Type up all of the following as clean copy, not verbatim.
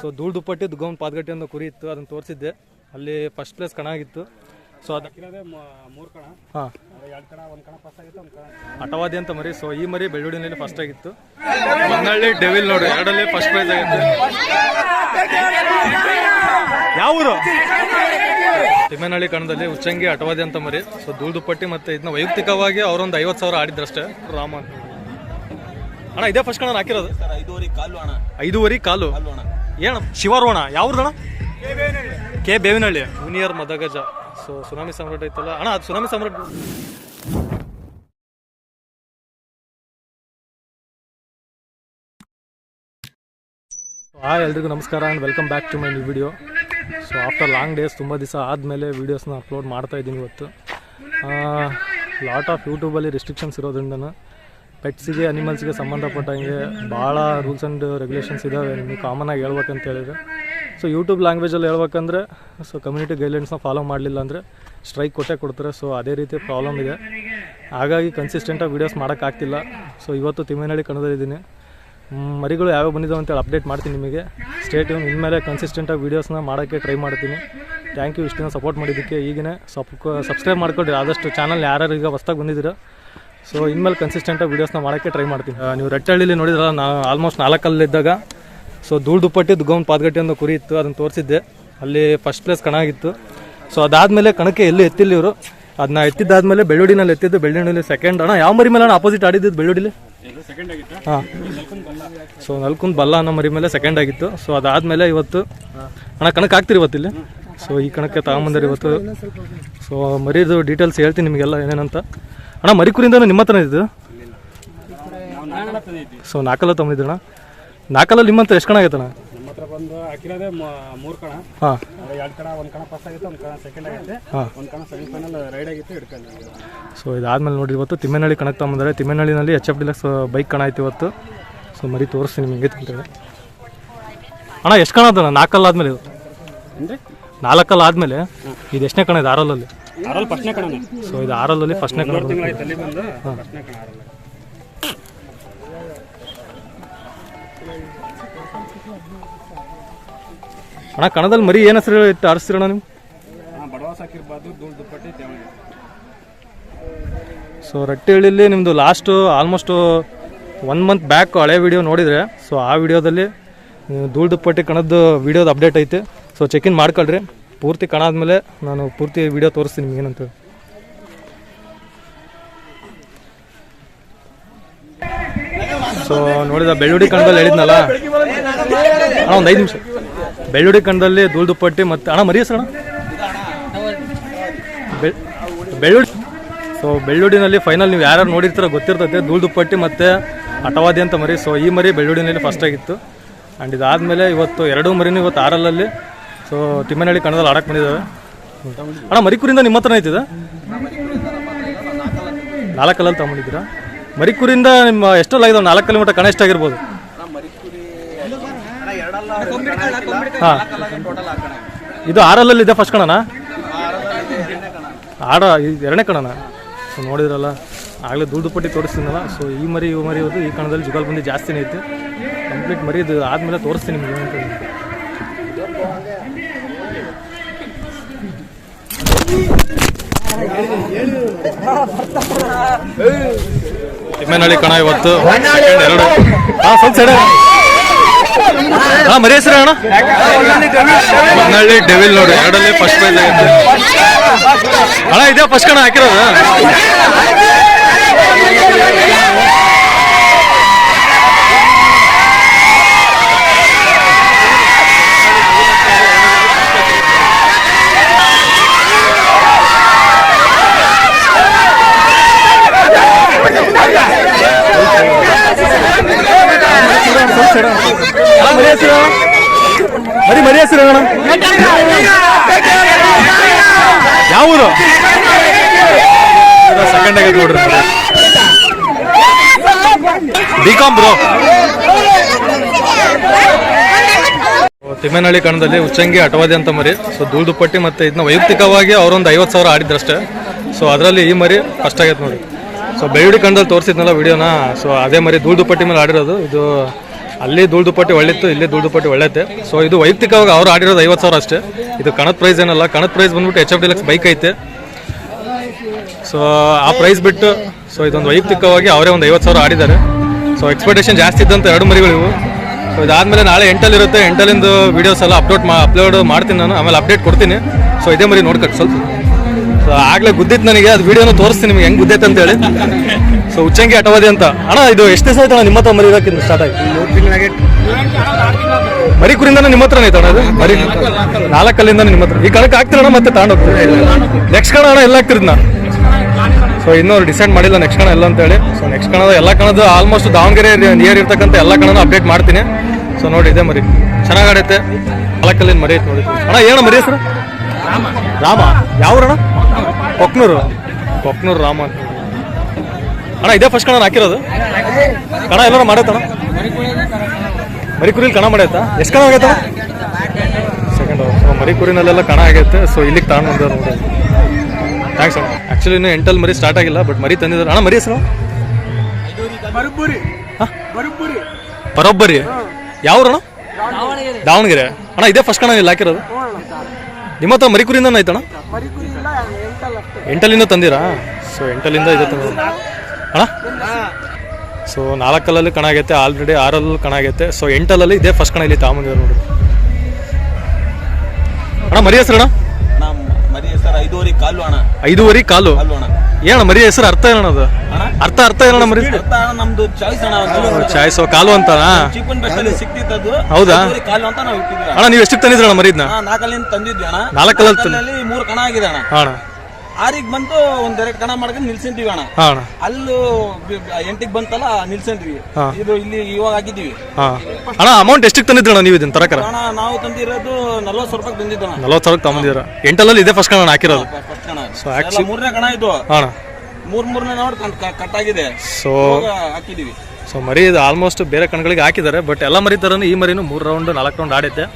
So ಧೂಳು ದುಪ್ಪಟ್ಟಿ ದುಗ್ಗಮ್ಮ ಪಾದಗಟ್ಟಿ ಅನ್ನೋ ಕುರಿ ಇತ್ತು, ಅದನ್ನು ತೋರಿಸಿದ್ದೆ. ಅಲ್ಲಿ ಫಸ್ಟ್ ಪ್ಲೇಸ್ ಕಣ ಆಗಿತ್ತು. ಸೊ ಅದು ಹಾಂ ಅಟವಾದಿ ಅಂತ ಮರಿ. ಸೊ ಈ ಮರಿ ಬೆಳ್ಳುಳ್ಳಿನಲ್ಲಿ ಫಸ್ಟ್ ಆಗಿತ್ತು. ಮನ್ನಳ್ಳಿ ಡೆವಿಲ್ ನೋಡಿ ಎರಡಲ್ಲಿ ಫಸ್ಟ್ ಪ್ರೈಸ್ ಆಗಿತ್ತು. ಯಾವ ಊರು? ತಿಮ್ಮೇನಹಳ್ಳಿ ಕಣದಲ್ಲಿ ಉಚ್ಚಂಗಿ ಅಟವಾದಿ ಅಂತ ಮರಿ. ಸೊ ಧೂಳು ದುಪ್ಪಟ್ಟಿ ಮತ್ತೆ ಇದನ್ನ ವೈಯಕ್ತಿಕವಾಗಿ ಅವರೊಂದು 50,000 ಆಡಿದ್ರಷ್ಟೇ. ರಾಮ ಅಣ್ಣ ಇದೇ ಫಸ್ಟ್ ಕಣ ಹಾಕಿರೋದು? 5.5 ಕಾಲು. ಏನ ಶಿವಾರೋಣ ಯಾವ್ದಣ್ಣ? K Bevinahalli junior Madagaja. So tsunami Samrat ಐತಲ್ಲ ಅಣ್ಣ, ಅದು ಸುನಾಮಿ ಸಾಮ್ರಾಟ್. ಎಲ್ರಿಗೂ ನಮಸ್ಕಾರ and welcome back to my new video. So after long days, ತುಂಬ ದಿವಸ ಆದಮೇಲೆ ವೀಡಿಯೋಸ್ನ ಅಪ್ಲೋಡ್ ಮಾಡ್ತಾ ಇದ್ದೀನಿ ಇವತ್ತು. ಲಾಟ್ ಆಫ್ ಯೂಟ್ಯೂಬಲ್ಲಿ ರೆಸ್ಟ್ರಿಕ್ಷನ್ಸ್ ಇರೋದ್ರಿಂದ ಪೆಟ್ಸಿಗೆ ಅನಿಮಲ್ಸ್ಗೆ ಸಂಬಂಧಪಟ್ಟಂಗೆ ಭಾಳ ರೂಲ್ಸ್ ಆ್ಯಂಡ್ ರೆಗ್ಯುಲೇಷನ್ಸ್ ಇದ್ದಾವೆ. ನಿಮಗೆ ಕಾಮನಾಗಿ ಹೇಳ್ಬೇಕಂತ ಹೇಳಿದರೆ, ಸೊ ಯೂಟ್ಯೂಬ್ ಲ್ಯಾಂಗ್ವೇಜಲ್ಲಿ ಹೇಳ್ಬೇಕಂದ್ರೆ ಸೊ ಕಮ್ಯುನಿಟಿ ಗೈಡ್ಲೈನ್ಸ್ನ ಫಾಲೋ ಮಾಡಲಿಲ್ಲ ಅಂದರೆ ಸ್ಟ್ರೈಕ್ ಕೊಡ್ತಾರೆ. ಸೊ ಅದೇ ರೀತಿ ಪ್ರಾಬ್ಲಮ್ ಇದೆ. ಹಾಗಾಗಿ ಕನ್ಸಿಸ್ಟೆಂಟಾಗಿ ವೀಡಿಯೋಸ್ ಮಾಡೋಕ್ಕಾಗ್ತಿಲ್ಲ. ಸೊ ಇವತ್ತು ತಿಮ್ಮೇನಹಳ್ಳಿ ಕಣದಲ್ಲಿದ್ದೀನಿ. ಮರಿಗಳು ಯಾವ್ಯಾವ ಬಂದಿದ್ದಾವೆ ಅಂತೇಳಿ ಅಪ್ಡೇಟ್ ಮಾಡ್ತೀನಿ ನಿಮಗೆ. Stay tune. ಇನ್ಮೇಲೆ ಕನ್ಸಿಸ್ಟೆಂಟಾಗಿ ವೀಡಿಯೋಸ್ನ ಮಾಡೋಕ್ಕೆ ಟ್ರೈ ಮಾಡ್ತೀನಿ. ಥ್ಯಾಂಕ್ ಯು ಇಷ್ಟನ್ನ ಸಪೋರ್ಟ್ ಮಾಡಿದ್ದಕ್ಕೆ. ಈಗಿನೇ ಸಬ್ಸ್ಕ್ರೈಬ್ ಮಾಡ್ಕೊಳ್ರಿ ಆದಷ್ಟು ಚಾನಲ್ ಯಾರ್ಯಾರು ಈಗ ಹೊಸ್ದಾಗಿ ಬಂದಿದ್ದೀರಾ. ಸೊ ಇನ್ಮೇಲೆ ಕನ್ಸಿಸ್ಟೆಂಟಾಗಿ ವೀಡಿಯೋಸ್ನ ಮಾಡೋಕ್ಕೆ ಟ್ರೈ ಮಾಡ್ತೀನಿ. ನೀವು ರೆಟ್ಟಹಳ್ಳಿಲಿ ನೋಡಿದ್ರಲ್ಲ, ನಾವು ಆಲ್ಮೋಸ್ಟ್ 4 ಇದ್ದಾಗ ಸೊ ಧೂಳು ದುಪ್ಪಟ್ಟಿ ದುಗ್ಗಮ್ಮ ಪಾದಗಟ್ಟಿ ಅನ್ನೋ ಕುರಿ ಇತ್ತು, ಅದನ್ನು ತೋರಿಸಿದ್ದೆ. ಅಲ್ಲಿ ಫಸ್ಟ್ ಪ್ಲೇಸ್ ಕಣ ಆಗಿತ್ತು. ಸೊ ಅದಾದಮೇಲೆ ಕಣಕ್ಕೆ ಎಲ್ಲೂ ಎತ್ತಿಲ್ಲ ಇವರು. ಅದನ್ನ ಎತ್ತಿದ್ದಾದಮೇಲೆ ಬೆಳ್ಳುಳ್ಳಿನಲ್ಲಿ ಎತ್ತಿದ್ದು, ಬೆಳ್ಳುಳ್ಳಿನಲ್ಲಿ ಸೆಕೆಂಡ್. ಅಣ್ಣ ಯಾವ ಮರಿ ಮೇಲೆ ಆಪೋಸಿಟ್ ಆಡಿದ್ದು ಬೆಳ್ಳುಳ್ಳಿಲಿ? ಹಾಂ. ಸೊ ನಲ್ಕುಂದ್ ಬಲ್ಲ ಅನ್ನೋ ಮರಿ ಮೇಲೆ ಸೆಕೆಂಡ್ ಆಗಿತ್ತು. ಸೊ ಅದಾದಮೇಲೆ ಇವತ್ತು ಅಣ್ಣ ಕಣಕ್ಕೆ ಹಾಕ್ತಿರಿ ಇವತ್ತಿಲ್ಲಿ. ಸೊ ಈ ಕಣಕ್ಕೆ ತಗೊಂಬಂದಿರಿ ಇವತ್ತು. ಸೊ ಮರಿದು ಡೀಟೇಲ್ಸ್ ಹೇಳ್ತೀನಿ ನಿಮಗೆಲ್ಲ ಏನೇನಂತ. ಅಣ್ಣ ಮರಿ ಕುರಿಯಿಂದ ನಿಮ್ಮ ಹತ್ರ ಇದ್ದು? ಸೊ 4 ತೊಗೊಂಡಿದ್ದಣ್ಣ. 4 ನಿಮ್ಮಂತ ಎಷ್ಟು ಕಣ ಆಗೈತಣ್ಣ? ಹಾಂ. ಸೊ ಇದಾದ್ಮೇಲೆ ನೋಡ್ರಿ ಇವತ್ತು ತಿಮ್ಮೇನಹಳ್ಳಿ ಕಣಕ್ಕೆ ತಗೊಂಬಂದರೆ. ತಿಮ್ಮೇನಹಳ್ಳಿನಲ್ಲಿ HF ಡಿಲಕ್ಸ್ ಬೈಕ್ ಕಣ ಆಯ್ತು ಇವತ್ತು. ಸೊ ಮರಿ ತೋರಿಸ್ತೀನಿ ನಿಮಗೆ ಅಂತೇಳಿ. ಅಣ್ಣ ಎಷ್ಟು ಕಣ ಅದಣ್ಣ 4 ಆದ್ಮೇಲೆ? ಇದು 4 ಆದ್ಮೇಲೆ ಇದು ಎಷ್ಟನೇ ಕಣ? ಇದು 6 ಸೊ ಇದು 6 ಫಸ್ಟ್ನೇ ಕಣ. ಅಣ್ಣ ಕಣದಲ್ಲಿ ಮರಿ ಏನು ಹೆಸರು ಇಟ್ಟು ಆರಿಸ್ತೀರಣ್ಣ ನೀವು? ಸೊ ರಟ್ಟಿಹಳ್ಳಿಲಿ ನಿಮ್ಮದು ಲಾಸ್ಟು ಆಲ್ಮೋಸ್ಟ್ 1 ಮಂತ್ ಬ್ಯಾಕ್ ಹಳೆ ವಿಡಿಯೋ ನೋಡಿದರೆ, ಸೊ ಆ ವಿಡಿಯೋದಲ್ಲಿ ಧೂಳು ದುಪ್ಪಟ್ಟಿ ಕಣದ್ದು ವಿಡಿಯೋದು ಅಪ್ಡೇಟ್ ಐತೆ. ಸೊ ಚೆಕ್-ಇನ್ ಮಾಡ್ಕೊಳ್ರಿ. ಪೂರ್ತಿ ಕಣ ಆದಮೇಲೆ ನಾನು ಪೂರ್ತಿ ವಿಡಿಯೋ ತೋರಿಸ್ತೀನಿ ನಿಮ್ಗೆ ಏನಂತ. ಸೊ ನೋಡಿದ ಬೆಳ್ಳುಳ್ಳಿ ಕಣದಲ್ಲಿ ಹೇಳಿದ್ನಲ್ಲ ಅಣ್ಣ, ಒಂದು 5 ನಿಮಿಷ. ಬೆಳ್ಳುಳ್ಳಿ ಕಣದಲ್ಲಿ ಧೂಳು ದುಪ್ಪಟ್ಟಿ ಮತ್ತು ಅಣ್ಣ ಮರಿ ಹೆಸರು ಬೆಳ್ಳುಳ್ಳಿ. ಸೊ ಬೆಳ್ಳುಳ್ಳಿನಲ್ಲಿ ಫೈನಲ್ ನೀವು ಯಾರು ನೋಡಿರ್ತಾರೋ ಗೊತ್ತಿರ್ತೈತೆ, ಧೂಳು ದುಪ್ಪಟ್ಟಿ ಮತ್ತು ಅಟವಾದಿ ಅಂತ ಮರಿ. ಸೊ ಈ ಮರಿ ಬೆಳ್ಳುಳ್ಳಿನಲ್ಲಿ ಫಸ್ಟ್ ಆಗಿತ್ತು. ಆ್ಯಂಡ್ ಇದಾದಮೇಲೆ ಇವತ್ತು 2 ಮರಿನೂ ಇವತ್ತು 6 ಸೊ ತಿಮ್ಮೇನಹಳ್ಳಿ ಕಣದಲ್ಲಿ ಆಡಕ್ಕೆ ಬಂದಿದ್ದಾವೆ. ಅಣ್ಣ ಮರಿ ಕುರಿಯಿಂದ ನಿಮ್ಮ ಹತ್ರ ಐತಿದೆ? 4 ತಗೊಂಡಿದ್ದೀರಾ? ಮರಿ ಕುರಿಯಿಂದ ನಿಮ್ಮ ಎಷ್ಟೆಲ್ಲ ಆಗಿದಾವೆ? 4 ಕಿಲೋಮೀಟರ್ ಕಣ ಎಷ್ಟಾಗಿರ್ಬೋದು? ಹಾಂ. ಇದು 6 ಇದೆ ಫಸ್ಟ್ ಕಣನಾ? ಇದು 2ನೇ ಕಣನಾ? ಸೊ ನೋಡಿದ್ರಲ್ಲ, ಆಗಲೇ ಧೂಳು ದುಪ್ಪಟ್ಟಿ ತೋರಿಸ್ತೀನಲ್ಲ. ಸೊ ಈ ಮರಿ ಇವತ್ತು ಈ ಕಣದಲ್ಲಿ ಜುಗಾಲ್ ಬಂದು ಜಾಸ್ತಿನೇ ಐತಿ. ಕಂಪ್ಲೀಟ್ ಮರಿ ಇದು ಆದಮೇಲೆ ತೋರಿಸ್ತೀನಿ ನಿಮಗೆ ಅಂತ. ತಿಮ್ಮೇನಹಳ್ಳಿ ಕಣ ಇವತ್ತು 2. ಹಾಂ ಸ್ವಲ್ಪ ಸೈಡ್. ಹಾಂ ಮರಿ ಹೆಸರು ಅಣ್ಣ? ಮನ್ನಳ್ಳಿ ಡೆವಿಲ್ ನೋಡಿ ಎರಡಲ್ಲಿ ಫಸ್ಟ್ ಪ್ರೈಸ್ ಆಗಿತ್ತು. ಅಣ್ಣ ಇದೇ ಫಸ್ಟ್ ಕಣ ಹಾಕಿರೋದು? ಮರಿ ಹೆಸರು ಅಣ್ಣ? ಯಾವ ಊರು? ಸೆಕೆಂಡ್ ಆಗೈತೆ ನೋಡ್ರಿ. BCom bro. ತಿಮ್ಮೇನಹಳ್ಳಿ ಕಣದಲ್ಲಿ ಉಚ್ಚಂಗಿ ಅಟವಾದಿ ಅಂತ ಮರಿ. ಸೊ ಧೂಳು ದುಪ್ಪಟ್ಟಿ ಮತ್ತು ಇದನ್ನ ವೈಯಕ್ತಿಕವಾಗಿ ಅವರೊಂದು 50,000 ಆಡಿದ್ರಷ್ಟೇ. ಸೊ ಅದರಲ್ಲಿ ಈ ಮರಿ ಫಸ್ಟ್ ಆಗೈತೆ ನೋಡಿ. ಸೊ ಬೆಳ್ಳುಳ್ಳಿ ಕಣದಲ್ಲಿ ತೋರಿಸಿದ್ನಲ್ಲ ವಿಡಿಯೋನ, ಸೊ ಅದೇ ಮರಿ ಧೂಳು ದುಪ್ಪಟ್ಟಿ ಮೇಲೆ ಆಡಿರೋದು. ಇದು ಅಲ್ಲಿ ಧೂಳು ದುಪ್ಪಟ್ಟಿ ಒಳ್ಳೆತ್ತು, ಇಲ್ಲಿ ಧೂಳು ದುಪ್ಪಟ್ಟಿ ಒಳ್ಳೆತ್ತೆ. ಸೊ ಇದು ವೈಯಕ್ತಿಕವಾಗಿ ಅವ್ರು ಆಡಿರೋದು 50,000 ಅಷ್ಟೇ. ಇದು ಕಣದ ಪ್ರೈಸ್ ಏನಲ್ಲ. ಕಣದ ಪ್ರೈಸ್ ಬಂದ್ಬಿಟ್ಟು HF ಡಿಲಕ್ಸ್ ಬೈಕ್ ಐತೆ. ಸೊ ಆ ಪ್ರೈಸ್ ಬಿಟ್ಟು ಸೊ ಇದೊಂದು ವೈಯಕ್ತಿಕವಾಗಿ ಅವರೇ ಒಂದು 50,000 ಆಡಿದ್ದಾರೆ. ಸೊ ಎಕ್ಸ್ಪೆಕ್ಟೇಷನ್ ಜಾಸ್ತಿ ಇದ್ದಂಥ 2 ಮರಿಗಳು ಇವು. ಸೊ ಇದಾದಮೇಲೆ ನಾಳೆ 8 ಇರುತ್ತೆ. 8 ವೀಡಿಯೋಸ್ ಎಲ್ಲ ಅಪ್ಲೋಡ್ ಮಾಡ್ತೀನಿ ನಾನು, ಆಮೇಲೆ ಅಪ್ಡೇಟ್ ಕೊಡ್ತೀನಿ. ಸೊ ಇದೇ ಮರಿ ನೋಡ್ಕೊಟ್ಟು ಸ್ವಲ್ಪ. ಸೊ ಆಗಲೇ ಗುದ್ದಿತ್ತು ನನಗೆ, ಅದು ವೀಡಿಯೋನ ತೋರಿಸ್ತೀನಿ ನಿಮಗೆ ಹೆಂಗೆ ಗುದ್ದೈತೆ ಅಂತೇಳಿ. ಸೊ ಉಚ್ಚಂಗಿ ಅಟವಾದಿ ಅಂತ ಅಣ್ಣ. ಇದು ಎಷ್ಟು ದಿವಸ ಆಯ್ತು ಅಣ್ಣ ನಿಮ್ಮ ಹತ್ರ ಮರಿ ಇರೋಕ್ಕಿಂತ ಸ್ಟಾರ್ಟ್ ಆಗಿ? ಮರಿ ಕುರಿಂದಾನೆ ನಿಮ್ಮ ಹತ್ರನೇ ಐತಣ್ಣ ಅದು ಮರಿ? 4 ಕಲ್ಲಿಂದ ನಿಮ್ಮ ಹತ್ರ. ಈ ಕಣಕ್ಕೆ ಹಾಕ್ತೀರಣ್ಣ ಮತ್ತೆ ತಗೊಂಡೋಗ್ತೀವಿ? ನೆಕ್ಸ್ಟ್ ಕಣ ಅಣ್ಣ ಎಲ್ಲ ಹಾಕ್ತಿರಿದ್ ನಾ. ಸೊ ಇನ್ನೂ ಅವ್ರು ಡಿಸೈಡ್ ಮಾಡಿಲ್ಲ ನೆಕ್ಸ್ಟ್ ಕಣ ಎಲ್ಲ ಅಂತೇಳಿ. ಸೊ ನೆಕ್ಸ್ಟ್ ಕಣದ ಎಲ್ಲ ಕಣದ ಆಲ್ಮೋಸ್ಟ್ ದಾವಣಗೆರೆ ನಿಯರ್ ಇರ್ತಕ್ಕಂಥ ಎಲ್ಲ ಕಣನ ಅಪ್ಡೇಟ್ ಮಾಡ್ತೀನಿ. ಸೊ ನೋಡಿ ಇದೆ ಮರಿ ಚೆನ್ನಾಗಿ ಆಡೈತೆ. 4 ಕಲ್ಲಿನ ಮರಿ ಐತೆ ನೋಡಿ ಅಣ್ಣ. ಏನಣ್ಣ ಮರಿ ಹೆಸರು? ರಾಮ. ಯಾವ್ರಣ್ಣ? ಕೊಕ್ನೂರು ರಾಮ ಅಂತ ಅಣ್ಣ. ಇದೇ ಫಸ್ಟ್ ಕಣ ಹಾಕಿರೋದು ಕಣ ಎಲ್ಲರೂ ಮಾಡೈತಣ್ಣ? ಮರಿ ಕುರಿಲಿ ಕಣ ಮಾಡೈತಾ? ಎಷ್ಟು ಕಣ ಆಗೈತ? ಸೆಕೆಂಡ್. ಸೊ ಮರಿ ಕುರಿನಲ್ಲೆಲ್ಲ ಕಣ ಆಗೈತೆ. ಸೊ ಇಲ್ಲಿಗೆ ತಗೊಂಡು ಬಂದಿದ್ದಾರೆ ನೋಡಿ. ಥ್ಯಾಂಕ್ಸ್ ಅಣ್ಣ. ಆ್ಯಕ್ಚುಲಿ ಇನ್ನೂ 8 ಮರಿ ಸ್ಟಾರ್ಟ್ ಆಗಿಲ್ಲ, ಬಟ್ ಮರಿ ತಂದಿದ್ದಾರೆ ಅಣ್ಣ. ಮರಿ ಹೆಸರು? ಬರೋಬ್ಬರಿ. ಯಾವ್ರಣ್ಣ? ದಾವಣಗೆರೆ ಅಣ್ಣ. ಇದೇ ಫಸ್ಟ್ ಕಣ ಇಲ್ಲಿ ಹಾಕಿರೋದು? ನಿಮ್ಮ ಹತ್ರ ಮರಿ ಕುರಿಯಿಂದ ಆಯ್ತಣ್ಣ? 8 ತಂದಿರಾ? ಸೊ 8 ಇದೆ ತಂದಿರ ಅಣ್ಣ. ಸೊ 4 ಕಲ್ಲಲ್ಲಿ ಕಣ ಆಗೈತೆ, ಆಲ್ರೆಡಿ 6 ಕಣ ಆಗೈತೆ. ಸೊ 8 ಇದೇ ಫಸ್ಟ್ ಕಣ ಇಲ್ಲಿ ತಗೊಂಬಂದಿದ್ದಾರೆ ನೋಡಿ ಅಣ್ಣ. ಮರಿ ಹೆಸರು ಅಣ್ಣ? ಮರಿ ಹೆಸರು 5 ಕಾಲು ಅಣ್ಣ. 5 ಕಾಲು ಏನ ಮರಿ ಹೆಸರು? ಅರ್ಥ ಏನಣ್ಣ ಅದು? ಅರ್ಥ ಏನಣ್ಣ ಮರಿ? ನಮ್ದು ಚಾಯ್ಸ್ ಅಣ್ಣ. ಚಾಯ್ಸ್ ಕಾಲು ಅಂತ ಚಿಕನ್ ಬೆಸ್ಟ್ ಸಿಕ್ತಿತ್ತು. ಹೌದಾ ಕಾಲು ಅಂತ ನಾವು ಇಟ್ಟಿದ್ವಿ ಅಣ್ಣ. ನೀವು ಎಷ್ಟಕ್ಕೆ ತಂದಿದ್ರಣ್ಣ ಮರಿದ್ನ? 4 ಕಲ್ಲಿಂದ ತಂದಿದ್ವಿ ಅಣ್ಣ. 4 ಕಲ್ಲಲ್ಲಿ 3 ಕಣ ಆಗಿದೆ ಅಣ್ಣ. ಅಣ್ಣ 6ಗೆ ಬಂತು, 1-2 ಕಣ ಮಾಡ್ಕೊಂಡು ನಿಲ್ಸಿದ್ವಿ ಅಣ್ಣ. ಅಲ್ಲೂ 8ಗೆ ಬಂತಲ್ಲ ನಿಲ್ಸಿದ್ವಿ. ಇದು ಇಲ್ಲಿ ಇವಾಗ ಹಾಕಿದ್ವಿ ಅಣ್ಣ. ಅಮೌಂಟ್ ಎಷ್ಟಕ್ಕೆ ತಂದಿದ್ರಣ್ಣ ನೀವು ಇದನ್ನ ತರಕರ? ಅಣ್ಣ ನಾವು ತಂದಿರೋದು 40,000 ತಂದಿದ್ದು ಅಣ್ಣ. 40,000 ತಗೊಂಡಿದ್ದೀರ. 8 ಇದೇ ಫಸ್ಟ್ ಕಣ ಹಾಕಿರೋದು? ಫಸ್ಟ್ ಕಣ. ಸೊ ಆಕ್ಚುಲಿ 3ನೇ ಕಣ ಇದು ಅಣ್ಣ. 3 ನೋಡಿ ಕಟ್ ಆಗಿದೆ. ಸೊ ಹಾಕಿದೀವಿ. ಸೊ ಮರಿ ಇದು ಆಲ್ಮೋಸ್ಟ್ ಬೇರೆ ಕಣ್ಗಳಿಗೆ ಹಾಕಿದ್ದಾರೆ, ಬಟ್ ಎಲ್ಲ ಮರಿ ಥರನೂ ಈ ಮರಿನೂ 3 ರೌಂಡ್ 4 ರೌಂಡ್ ಆಡೈತೆ.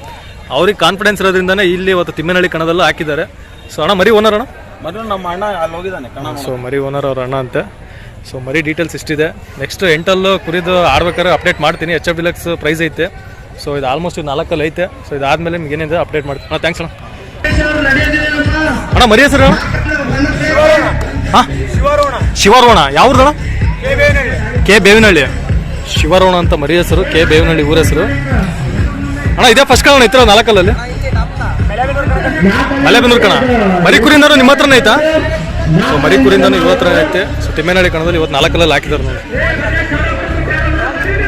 ಅವ್ರಿಗೆ ಕಾನ್ಫಿಡೆನ್ಸ್ ಇರೋದ್ರಿಂದನೇ ಇಲ್ಲಿ ಇವತ್ತು ತಿಮ್ಮೇನಹಳ್ಳಿ ಕಣದಲ್ಲೂ ಹಾಕಿದ್ದಾರೆ. ಸೊ ಅಣ್ಣ ಮರಿ ಓನರ್ ಅಣ್ಣ? ಮರಿ ನಮ್ಮ ಅಣ್ಣ ಅಲ್ಲಿ ಹೋಗಿದ್ದಾನೆ ಕಣ. ಸೊ ಮರಿ ಓನರ್ ಅವ್ರ ಅಣ್ಣ ಅಂತೆ. ಸೊ ಮರಿ ಡೀಟೇಲ್ಸ್ ಇಷ್ಟಿದೆ. ನೆಕ್ಸ್ಟ್ 8 ಕುರಿದು ಆಡ್ಬೇಕಾದ್ರೆ ಅಪ್ಡೇಟ್ ಮಾಡ್ತೀನಿ. HF ಡಿಲಕ್ಸ್ ಪ್ರೈಸ್ ಐತೆ. ಸೊ ಇದು ಆಲ್ಮೋಸ್ಟ್ 4 ಐತೆ. ಸೊ ಇದಾದ್ಮೇಲೆ ನಿಮ್ಗೆ ಏನಿದೆ ಅಪ್ಡೇಟ್ ಮಾಡ್ತೀನಿ ಅಣ್ಣ. ಥ್ಯಾಂಕ್ಸ್ ಅಣ್ಣ. ಅಣ್ಣ ಮರಿ ಹೆಸರು? ಹಾಂ ಶಿವರೋಣ. ಯಾವ್ದಣ್ಣ? ಕೆ ಬೇವಿನಹಳ್ಳಿ. ಶಿವರೋಣ ಅಂತ ಮರಿ ಹೆಸರು. ಕೆ ಬೇವಿನಹಳ್ಳಿ ಊರ ಹೆಸರು ಅಣ್ಣ. ಇದೇ ಫಸ್ಟ್ ಕಣ ಐತ್ರ 4 ಮಲೆಬೆನ್ನೂರು ಕಣ. ಮರಿ ಕುರಿಂದಾನು ನಿಮ್ಮ ಹತ್ರನೇ ಐತಾ? ಸೊ ಮರಿ ಕುರಿಂದಾನು ಇವ ಹತ್ರ ಐತೆ. ಸೊ ತಿಮ್ಮೇನಹಳ್ಳಿ ಕಣದಲ್ಲಿ ಇವತ್ತು 4 ಹಾಕಿದ್ದಾರೆ ನೋಡಿ.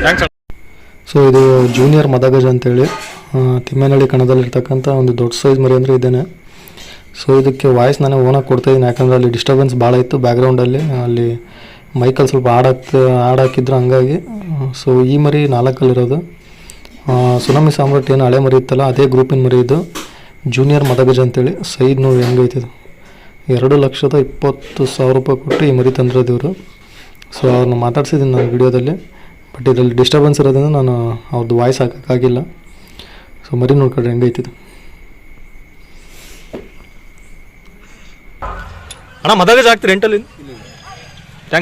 ಥ್ಯಾಂಕ್ಸ್ ಅಣ್ಣ. ಸೊ ಇದು ಜೂನಿಯರ್ ಮದಗಜ ಅಂತೇಳಿ ತಿಮ್ಮೇನಹಳ್ಳಿ ಕಣದಲ್ಲಿರ್ತಕ್ಕಂಥ ಒಂದು ದೊಡ್ಡ ಸೈಜ್ ಮರಿ ಅಂದರೆ ಇದ್ದೇನೆ. ಸೊ ಇದಕ್ಕೆ ವಾಯ್ಸ್ ನಾನೇ ಓನಾಗಿ ಕೊಡ್ತಾಯಿದ್ದೀನಿ, ಯಾಕಂದರೆ ಅಲ್ಲಿ ಡಿಸ್ಟರ್ಬೆನ್ಸ್ ಭಾಳ ಇತ್ತು ಬ್ಯಾಕ್ಗ್ರೌಂಡಲ್ಲಿ. ಅಲ್ಲಿ ಮೈಕಲ್ಲಿ ಸ್ವಲ್ಪ ಹಾಕಿದ್ರು ಹಂಗಾಗಿ. ಸೊ ಈ ಮರಿ 4 ಸುನಾಮಿ ಸಾಮ್ರಾಟ್ ಏನು ಹಳೆ ಮರಿ ಇತ್ತಲ್ಲ ಅದೇ ಗ್ರೂಪಿನ ಮರಿ ಇದು. ಜೂನಿಯರ್ ಮದಗಜ ಅಂತೇಳಿ. ಸೈಜ್ ನೋಡಿ ಹೆಂಗೈತಿದು. 2,20,000 ರೂಪಾಯಿ ಕೊಟ್ಟು ಈ ಮರಿ ತಂದಿರೋದು ಇವರು. ಸೊ ಅವ್ರನ್ನ ಮಾತಾಡ್ಸಿದ್ದೀನಿ ನಾನು ವಿಡಿಯೋದಲ್ಲಿ, ಬಟ್ ಇದರಲ್ಲಿ ಡಿಸ್ಟರ್ಬೆನ್ಸ್ ಇರೋದ್ರಿಂದ ನಾನು ಅವ್ರದ್ದು ವಾಯ್ಸ್ ಹಾಕೋಕ್ಕಾಗಿಲ್ಲ. ಸೊ ಮರಿ ನೋಡ್ಕೊಂಡ್ರೆ ಹೆಂಗೈತಿದು ಅಣ್ಣ. ಮದಗಜ ಹಾಕ್ತೀರಿ 8